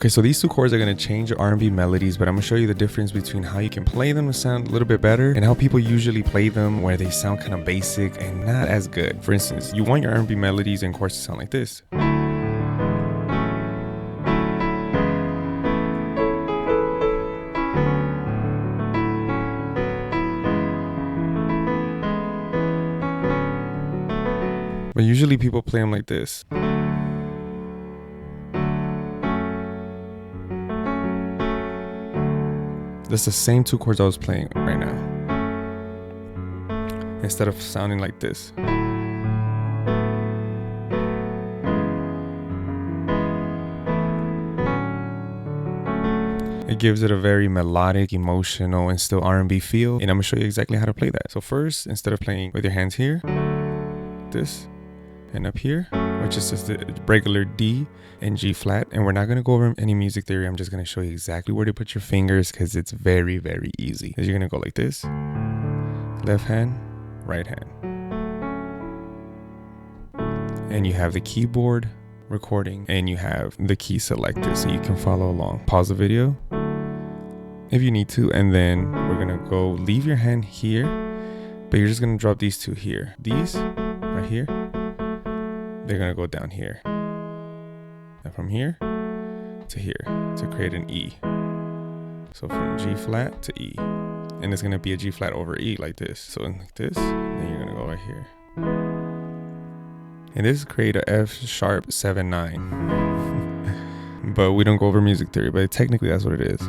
Okay, so these two chords are going to change your R&B melodies, but I'm going to show you the difference between how you can play them to sound a little bit better and how people usually play them where they sound kind of basic and not as good. For instance, you want your R&B melodies and chords to sound like this. But usually people play them like this. That's the same two chords I was playing right now. Instead of sounding like this. It gives it a very melodic, emotional, and still R&B feel. And I'm gonna show you exactly how to play that. So first, instead of playing with your hands here, this, and up here, which is just the regular D and G flat. And we're not going to go over any music theory. I'm just going to show you exactly where to put your fingers because it's very, very easy. Because you're going to go like this. Left hand, right hand. And you have the keyboard recording and you have the key selected so you can follow along. Pause the video if you need to. And then we're going to go leave your hand here, but you're just going to drop these two here. These right here. They're gonna go down here, and from here to here to create an E. So from G flat to E, and it's gonna be a G flat over E like this. So like this, and then you're gonna go right here, and this create a F sharp 7/9. But we don't go over music theory, but technically that's what it is.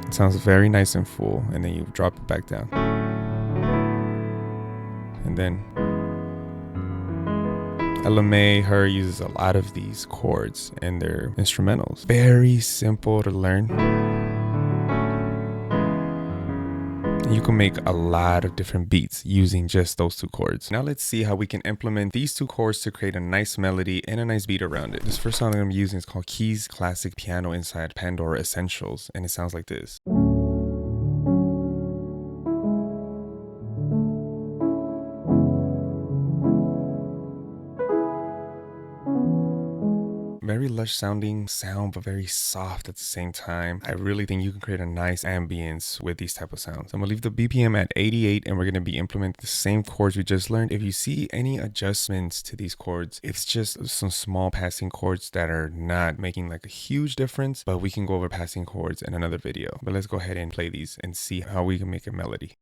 It sounds very nice and full, and then you drop it back down, and then LMA, her uses a lot of these chords and their instrumentals. Very simple to learn. You can make a lot of different beats using just those two chords. Now let's see how we can implement these two chords to create a nice melody and a nice beat around it. This first song that I'm using is called Keys Classic Piano inside Pandora Essentials, and it sounds like this. Very lush sounding sound, but very soft at the same time. I really think you can create a nice ambience with these type of sounds. I'm gonna leave the BPM at 88 and we're gonna be implementing the same chords we just learned. If you see any adjustments to these chords, it's just some small passing chords that are not making like a huge difference, but we can go over passing chords in another video. But let's go ahead and play these and see how we can make a melody.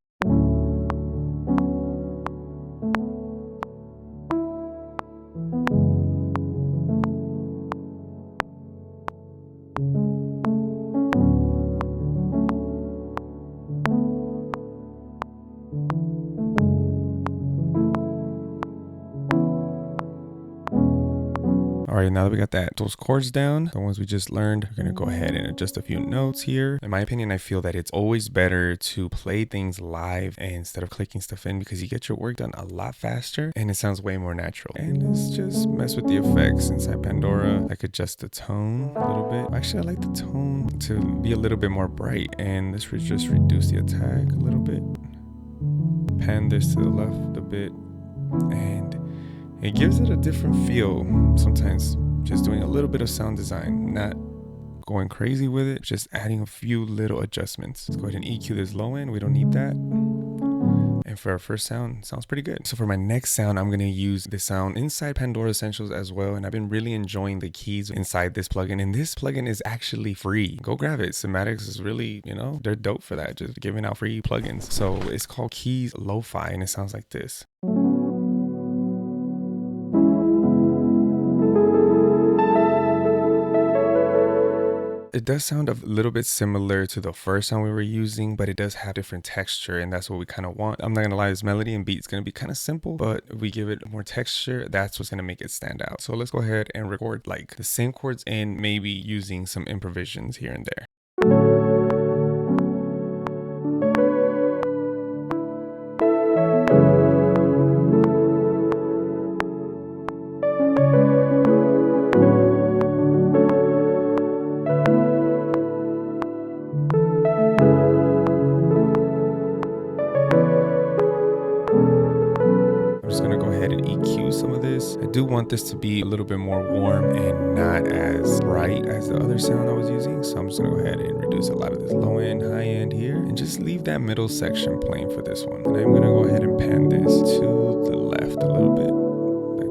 All right, now that we got those chords down, the ones we just learned, we're gonna go ahead and adjust a few notes here. In my opinion, I feel that it's always better to play things live instead of clicking stuff in because you get your work done a lot faster and it sounds way more natural. And let's just mess with the effects inside Pandora. I could adjust the tone a little bit. Actually, I like the tone to be a little bit more bright, and let's just reduce the attack a little bit. Pan this to the left a bit, and it gives it a different feel. Sometimes just doing a little bit of sound design, not going crazy with it, just adding a few little adjustments. Let's go ahead and EQ this low end. We don't need that. And for our first sound, it sounds pretty good. So for my next sound, I'm gonna use the sound inside Pandora Essentials as well. And I've been really enjoying the keys inside this plugin. And this plugin is actually free. Go grab it. Cymatics is really, they're dope for that. Just giving out free plugins. So it's called Keys Lo-Fi and it sounds like this. It does sound a little bit similar to the first sound we were using, but it does have different texture, and that's what we kind of want. I'm not gonna lie, this melody and beat is gonna be kind of simple, but if we give it more texture, that's what's gonna make it stand out. So let's go ahead and record like the same chords and maybe using some improvisations here and there. do want this to be a little bit more warm and not as bright as the other sound I was using. So I'm just gonna go ahead and reduce a lot of this low end, high end here, and just leave that middle section playing for this one. And I'm gonna go ahead and pan this to the left a little bit, like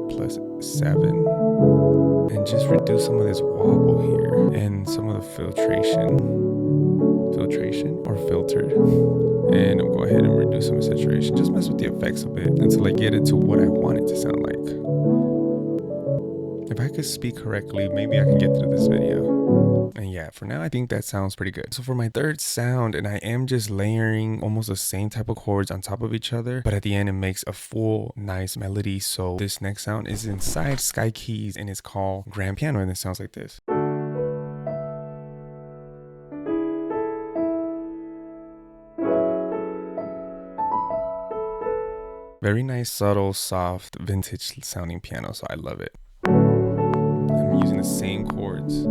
+7. And just reduce some of this wobble here and some of the filtration or filtered. And I'll go ahead and reduce some saturation. Just mess with the effects a bit until I get it to what I want it to sound like. If I could speak correctly, maybe I can get through this video. And yeah, for now, I think that sounds pretty good. So for my third sound, and I am just layering almost the same type of chords on top of each other, but at the end, it makes a full, nice melody. So this next sound is inside Sky Keys, and it's called Grand Piano, and it sounds like this. Very nice, subtle, soft, vintage sounding piano, so I love it. I'm using the same chords.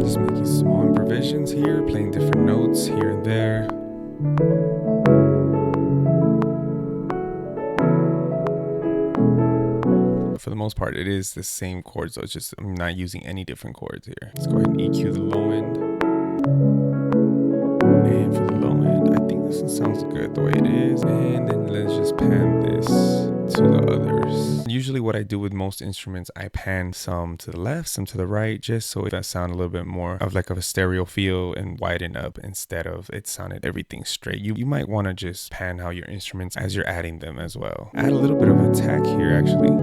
Just making small improvisations here, playing different notes here and there. For the most part, it is the same chords, so it's just I'm not using any different chords here. Let's go ahead and EQ the low end. And for the low end, I think this one sounds good the way it is. And then let's just pan this to the others. Usually what I do with most instruments, I pan some to the left, some to the right, just so that sound a little bit more of like a stereo feel and widen up instead of it sounded everything straight. You might want to just pan out your instruments as you're adding them as well. Add a little bit of attack here actually.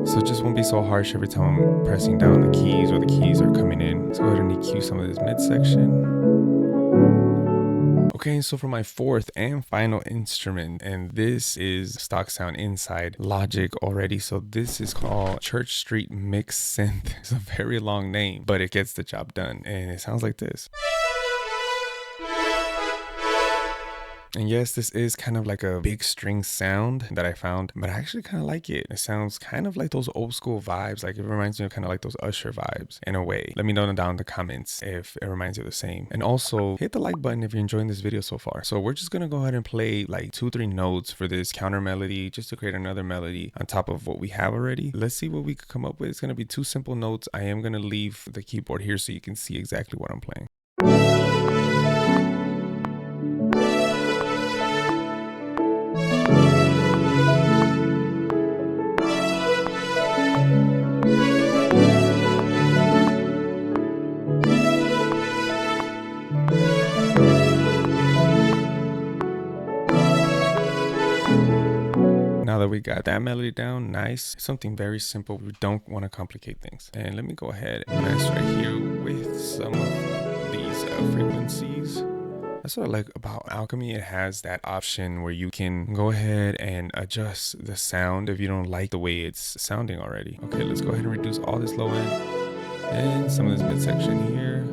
So it just won't be so harsh every time I'm pressing down the keys or the keys are coming in. Let's go ahead and EQ some of this midsection. Okay, so for my fourth and final instrument, and this is stock sound inside Logic already. So this is called Church Street Mix Synth. It's a very long name, but it gets the job done. And it sounds like this. And yes, this is kind of like a big string sound that I found, but I actually kind of like it. It sounds kind of like those old school vibes. Like it reminds me of kind of like those Usher vibes in a way. Let me know down in the comments if it reminds you of the same. And also hit the like button if you're enjoying this video so far. So we're just going to go ahead and play like 2-3 notes for this counter melody just to create another melody on top of what we have already. Let's see what we could come up with. It's going to be 2 simple notes. I am going to leave the keyboard here so you can see exactly what I'm playing. Now that we got that melody down, nice. Something very simple. We don't want to complicate things. And let me go ahead and mess right here with some of these frequencies. That's what I like about Alchemy. It has that option where you can go ahead and adjust the sound if you don't like the way it's sounding already. Okay, let's go ahead and reduce all this low end and some of this midsection here.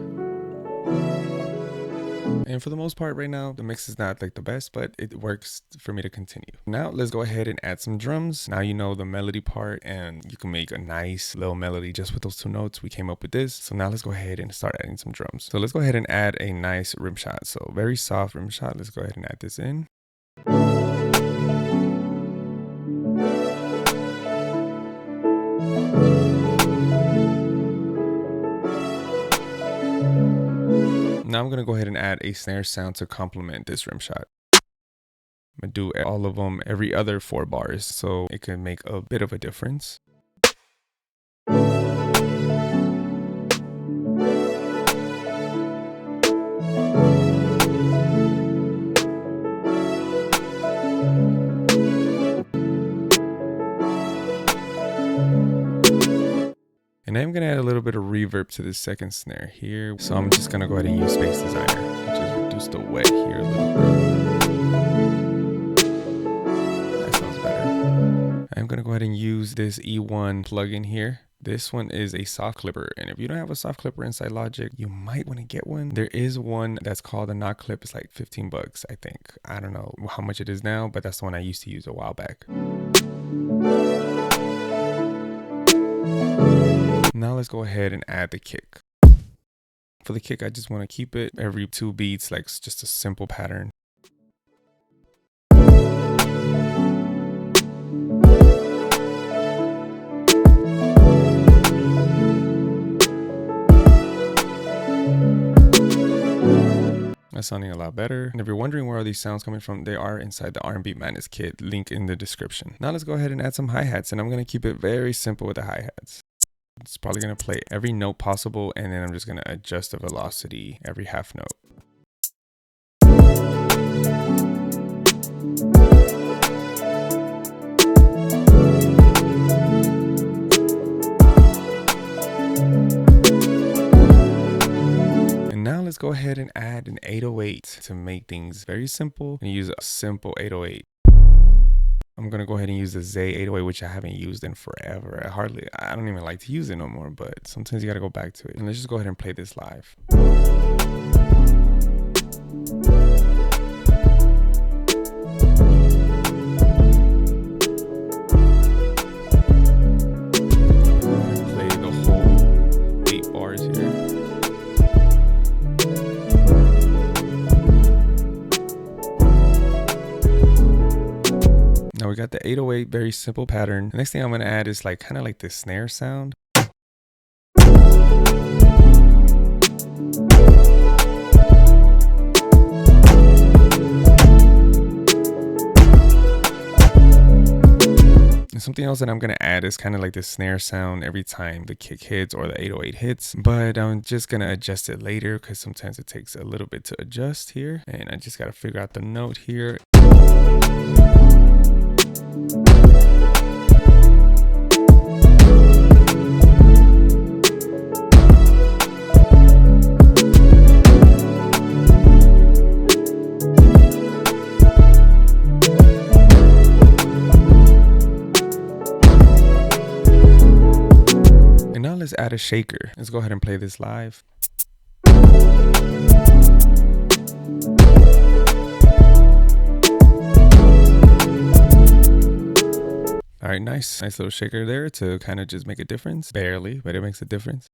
And for the most part right now, the mix is not like the best, but it works for me to continue. Now let's go ahead and add some drums. Now you know the melody part and you can make a nice little melody just with those 2 notes. We came up with this. So now let's go ahead and start adding some drums. So let's go ahead and add a nice rim shot. So very soft rim shot. Let's go ahead and add this in. Now I'm going to go ahead and add a snare sound to complement this rim shot. I'm going to do all of them every other 4 bars so it can make a bit of a difference. And I'm going to add a little bit of reverb to this second snare here. So I'm just going to go ahead and use Space Designer. Just reduce the wet here a little bit. That sounds better. I'm going to go ahead and use this E1 plugin here. This one is a soft clipper. And if you don't have a soft clipper inside Logic, you might want to get one. There is one that's called a Knot Clip. It's like 15 bucks, I think. I don't know how much it is now, but that's the one I used to use a while back. Now let's go ahead and add the kick. For the kick, I just want to keep it every 2 beats, like just a simple pattern. That's sounding a lot better. And if you're wondering where are these sounds coming from, they are inside the R&B Madness kit, link in the description. Now let's go ahead and add some hi-hats, and I'm going to keep it very simple with the hi-hats. It's probably going to play every note possible, and then I'm just going to adjust the velocity every half note. Let's go ahead and add an 808 to make things very simple and use a simple 808. I'm gonna go ahead and use the Zay 808, which I haven't used in forever. I don't even like to use it no more, but sometimes you gotta go back to it. And let's just go ahead and play this live. Play the whole 8 bars here. Now we got the 808, very simple pattern. The next thing I'm going to add is like kind of like the snare sound. And something else that I'm going to add is kind of like the snare sound every time the kick hits or the 808 hits, but I'm just going to adjust it later because sometimes it takes a little bit to adjust here, and I just got to figure out the note here. And now let's add a shaker. Let's go ahead and play this live. All right, nice little shaker there to kind of just make a difference. Barely, but it makes a difference.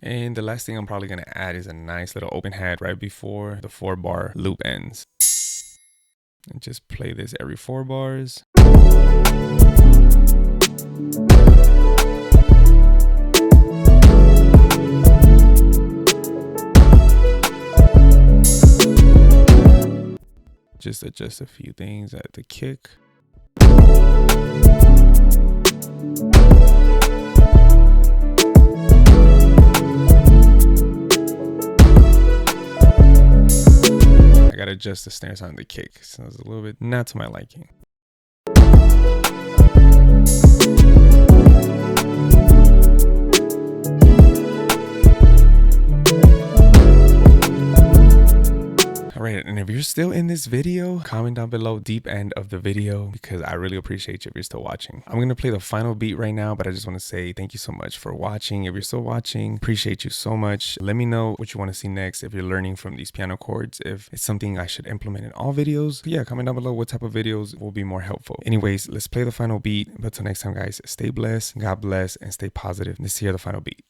And the last thing I'm probably going to add is a nice little open hat right before the 4-bar loop ends. And just play this every 4 bars. Just adjust a few things at the kick. I gotta adjust the snare sound of the kick, so it's a little bit not to my liking. Alright, and if you're still in this video, comment down below deep end of the video because I really appreciate you if you're still watching. I'm going to play the final beat right now, but I just want to say thank you so much for watching. If you're still watching, appreciate you so much. Let me know what you want to see next if you're learning from these piano chords, if it's something I should implement in all videos. But yeah, comment down below what type of videos will be more helpful. Anyways, let's play the final beat. But till next time, guys, stay blessed, God bless, and stay positive. Let's hear the final beat.